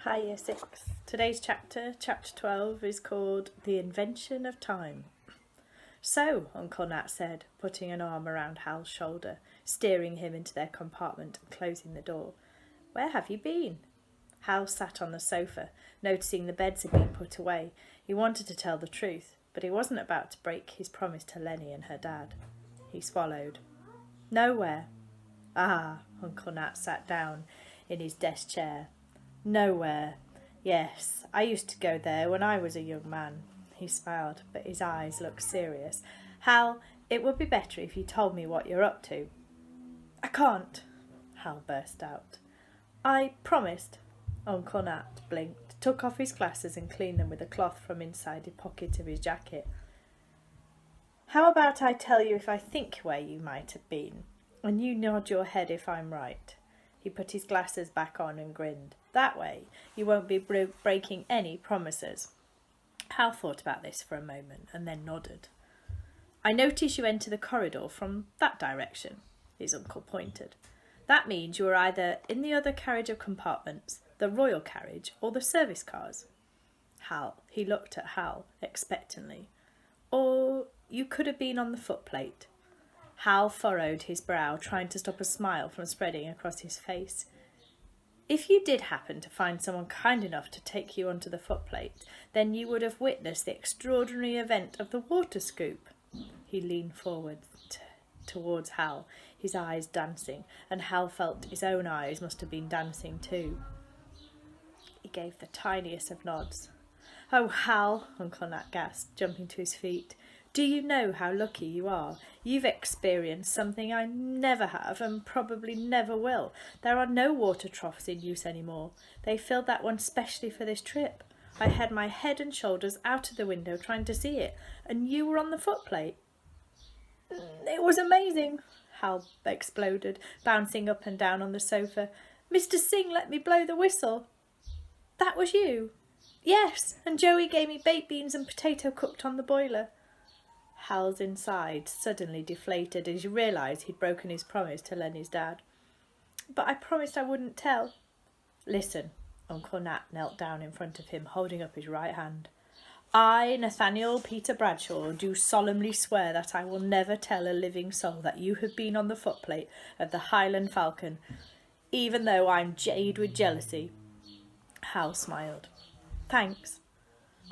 Hi, Year 6. Today's chapter, chapter 12, is called The Invention of Time. So, Uncle Nat said, putting an arm around Hal's shoulder, steering him into their compartment and closing the door. Where have you been? Hal sat on the sofa, noticing the beds had been put away. He wanted to tell the truth, but he wasn't about to break his promise to Lenny and her dad. He swallowed. Nowhere. Ah, Uncle Nat sat down in his desk chair. Nowhere. Yes, I used to go there when I was a young man. He smiled, but his eyes looked serious. Hal, it would be better if you told me what you're up to. I can't, Hal burst out. I promised. Uncle Nat blinked, took off his glasses and cleaned them with a cloth from inside the pocket of his jacket. How about I tell you if I think where you might have been, and you nod your head if I'm right. He put his glasses back on and grinned. That way, you won't be breaking any promises. Hal thought about this for a moment and then nodded. I notice you enter the corridor from that direction, his uncle pointed. That means you are either in the other carriage of compartments, the royal carriage, or the service cars. He looked at Hal expectantly. Or you could have been on the footplate. Hal furrowed his brow, trying to stop a smile from spreading across his face. If you did happen to find someone kind enough to take you onto the footplate, then you would have witnessed the extraordinary event of the water scoop. He leaned forward towards Hal, his eyes dancing, and Hal felt his own eyes must have been dancing too. He gave the tiniest of nods. Oh, Hal, Uncle Nat gasped, jumping to his feet. Do you know how lucky you are? You've experienced something I never have and probably never will. There are no water troughs in use anymore. They filled that one specially for this trip. I had my head and shoulders out of the window trying to see it, and you were on the footplate. It was amazing, Hal exploded, bouncing up and down on the sofa. Mr. Singh let me blow the whistle. That was you? Yes, and Joey gave me baked beans and potato cooked on the boiler. Hal's insides suddenly deflated as he realised he'd broken his promise to Lenny's dad. But I promised I wouldn't tell. Listen, Uncle Nat knelt down in front of him, holding up his right hand. I, Nathaniel Peter Bradshaw, do solemnly swear that I will never tell a living soul that you have been on the footplate of the Highland Falcon, even though I'm jaded with jealousy. Hal smiled. Thanks.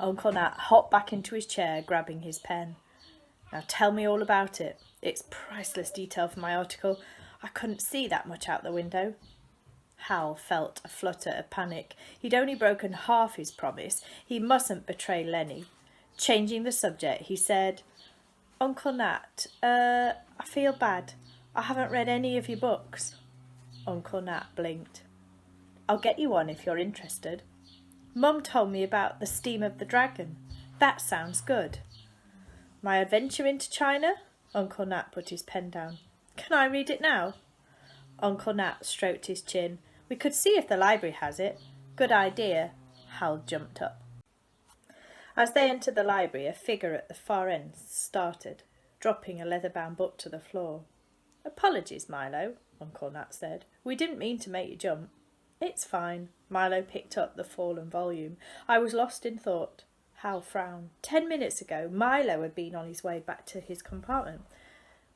Uncle Nat hopped back into his chair, grabbing his pen. Now tell me all about it. It's priceless detail for my article. I couldn't see that much out the window. Hal felt a flutter of panic. He'd only broken half his promise. He mustn't betray Lenny. Changing the subject, he said, Uncle Nat, I feel bad. I haven't read any of your books. Uncle Nat blinked. I'll get you one if you're interested. Mum told me about The Steam of the Dragon. That sounds good. My Adventure into China? Uncle Nat put his pen down. Can I read it now? Uncle Nat stroked his chin. We could see if the library has it. Good idea. Hal jumped up. As they entered the library, a figure at the far end started, dropping a leather-bound book to the floor. Apologies, Milo, Uncle Nat said. We didn't mean to make you jump. It's fine. Milo picked up the fallen volume. I was lost in thought. Hal frowned. 10 minutes ago, Milo had been on his way back to his compartment.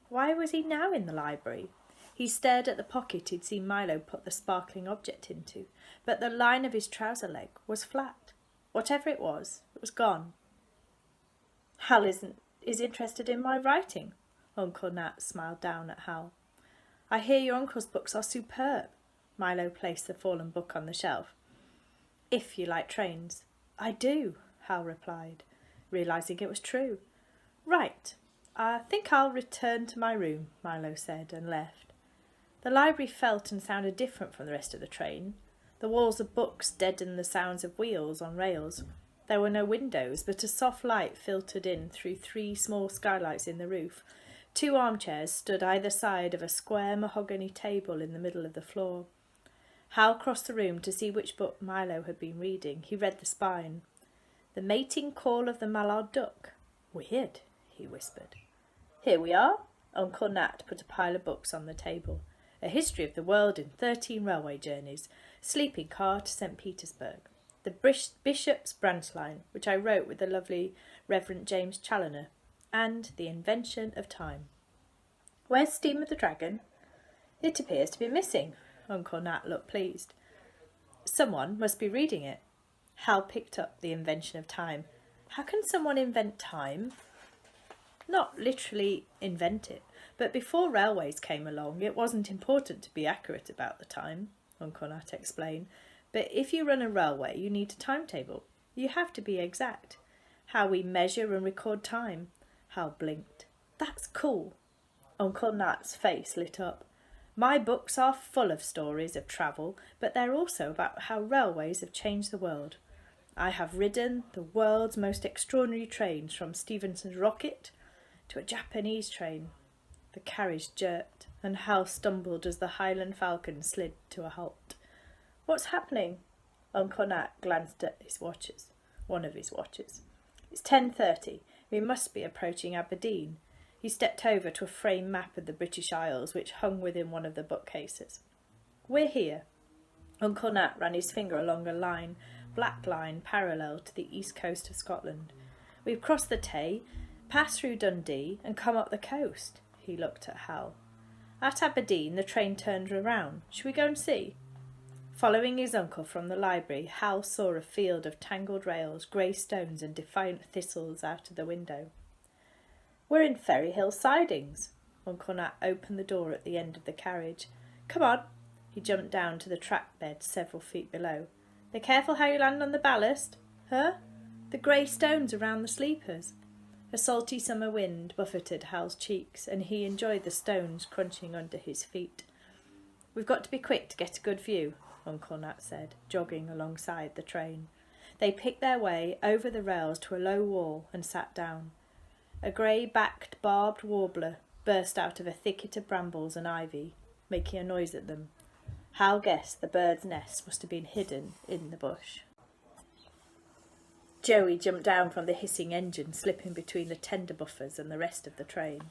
Why was he now in the library? He stared at the pocket he'd seen Milo put the sparkling object into, but the line of his trouser leg was flat. Whatever it was gone. Hal is interested in my writing. Uncle Nat smiled down at Hal. I hear your uncle's books are superb. Milo placed the fallen book on the shelf. If you like trains. I do, Hal replied, realising it was true. Right, I think I'll return to my room, Milo said, and left. The library felt and sounded different from the rest of the train. The walls of books deadened the sounds of wheels on rails. There were no windows, but a soft light filtered in through 3 small skylights in the roof. 2 armchairs stood either side of a square mahogany table in the middle of the floor. Hal crossed the room to see which book Milo had been reading. He read the spine. The Mating Call of the Mallard Duck. Weird, he whispered. Here we are. Uncle Nat put a pile of books on the table. A History of the World in 13 Railway Journeys, Sleeping Car to St. Petersburg, The Bishop's Branch Line, which I wrote with the lovely Reverend James Challoner, and The Invention of Time. Where's Steam of the Dragon? It appears to be missing. Uncle Nat looked pleased. Someone must be reading it. Hal picked up The Invention of Time. How can someone invent time? Not literally invent it, but before railways came along, it wasn't important to be accurate about the time, Uncle Nat explained. But if you run a railway, you need a timetable. You have to be exact. How we measure and record time. Hal blinked. That's cool. Uncle Nat's face lit up. My books are full of stories of travel, but they're also about how railways have changed the world. I have ridden the world's most extraordinary trains, from Stephenson's rocket to a Japanese train. The carriage jerked, and Hal stumbled as the Highland Falcon slid to a halt. What's happening? Uncle Nat glanced at his watches. One of his watches. It's 10:30. We must be approaching Aberdeen. He stepped over to a framed map of the British Isles, which hung within one of the bookcases. We're here. Uncle Nat ran his finger along a line, black line, parallel to the east coast of Scotland. We've crossed the Tay, passed through Dundee, and come up the coast. He looked at Hal. At Aberdeen, the train turned around. Shall we go and see? Following his uncle from the library, Hal saw a field of tangled rails, grey stones and defiant thistles out of the window. We're in Ferry Hill sidings. Uncle Nat opened the door at the end of the carriage. Come on. He jumped down to the track bed several feet below. Be careful how you land on the ballast. Huh? The grey stones around the sleepers. A salty summer wind buffeted Hal's cheeks, and he enjoyed the stones crunching under his feet. We've got to be quick to get a good view, Uncle Nat said, jogging alongside the train. They picked their way over the rails to a low wall and sat down. A grey-backed barbed warbler burst out of a thicket of brambles and ivy, making a noise at them. Hal guessed the bird's nest must have been hidden in the bush. Joey jumped down from the hissing engine, slipping between the tender buffers and the rest of the train.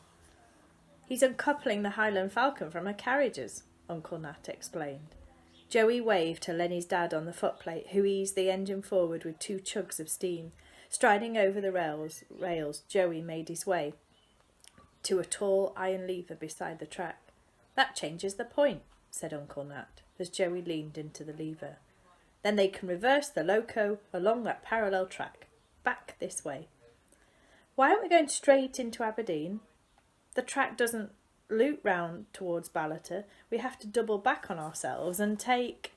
He's uncoupling the Highland Falcon from her carriages, Uncle Nat explained. Joey waved to Lenny's dad on the footplate, who eased the engine forward with 2 chugs of steam. Striding over the rails, Joey made his way to a tall iron lever beside the track. That changes the point, said Uncle Nat, as Joey leaned into the lever. Then they can reverse the loco along that parallel track, back this way. Why aren't we going straight into Aberdeen? The track doesn't loop round towards Ballater. We have to double back on ourselves and take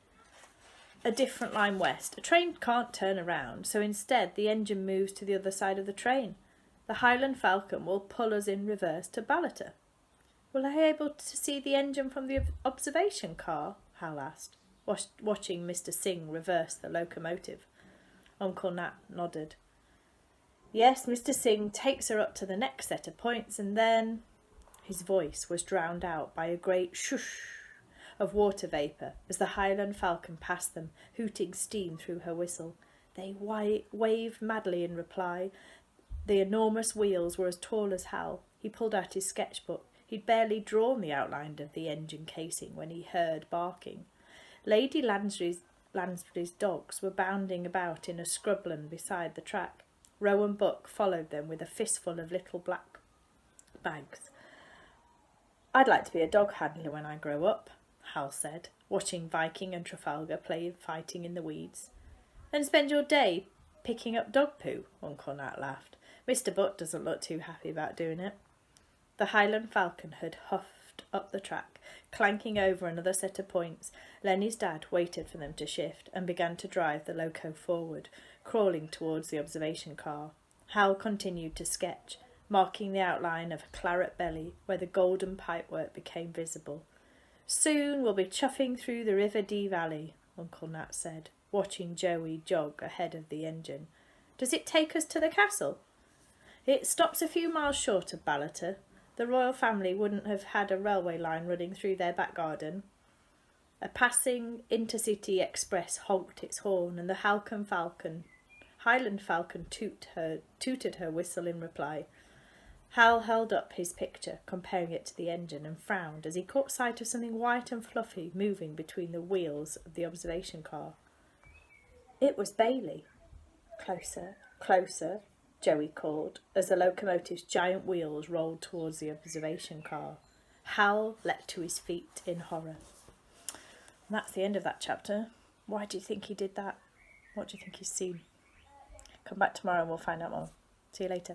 a different line west. A train can't turn around, so instead the engine moves to the other side of the train. The Highland Falcon will pull us in reverse to Ballater. Will I be able to see the engine from the observation car? Hal asked, watching Mr. Singh reverse the locomotive. Uncle Nat nodded. Yes, Mr. Singh takes her up to the next set of points, and then... His voice was drowned out by a great shoosh of water vapour as the Highland Falcon passed them, hooting steam through her whistle. They waved madly in reply. The enormous wheels were as tall as Hal. He pulled out his sketchbook. He'd barely drawn the outline of the engine casing when he heard barking. Lady Lansbury's dogs were bounding about in a scrubland beside the track. Rowan Buck followed them with a fistful of little black bags. I'd like to be a dog handler when I grow up, Hal said, watching Viking and Trafalgar fighting in the weeds. And spend your day picking up dog poo, Uncle Nat laughed. Mr. Buck doesn't look too happy about doing it. The Highland Falcon had huffed up the track, clanking over another set of points. Lenny's dad waited for them to shift and began to drive the loco forward, crawling towards the observation car. Hal continued to sketch, marking the outline of a claret belly where the golden pipework became visible. Soon we'll be chuffing through the River Dee Valley, Uncle Nat said, watching Joey jog ahead of the engine. Does it take us to the castle? It stops a few miles short of Ballater. The royal family wouldn't have had a railway line running through their back garden. A passing intercity express honked its horn, and the Highland Falcon tooted her whistle in reply. Hal held up his picture, comparing it to the engine, and frowned as he caught sight of something white and fluffy moving between the wheels of the observation car. It was Bailey. Closer, closer, Joey called, as the locomotive's giant wheels rolled towards the observation car. Hal leapt to his feet in horror. And that's the end of that chapter. Why do you think he did that? What do you think he's seen? Come back tomorrow and we'll find out more. See you later.